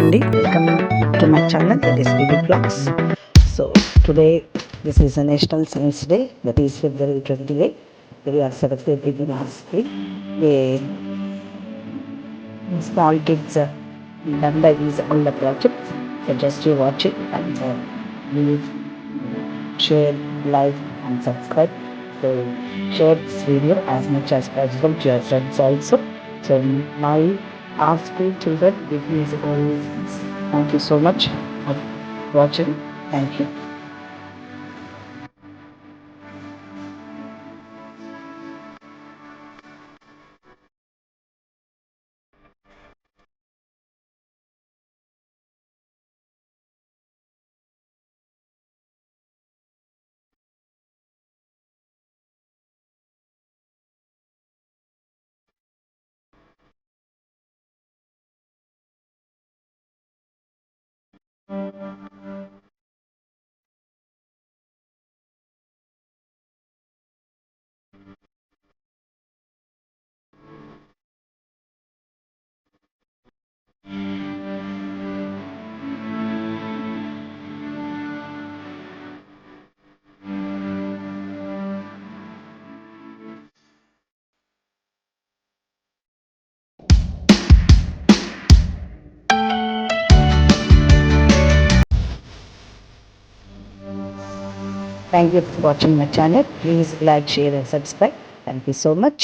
అండి, welcome to my channel that is V V blogs. So today this is a national science day, that is February 28. We are celebrating Science Day. Small kids done by these all the projects. So just you watch it and please share, like and subscribe. So share this video as much as possible to your friends also. So my ask to children, this is always thank you so much for watching. Thank you. Thank you for watching my channel. Please like, share and subscribe. Thank you so much.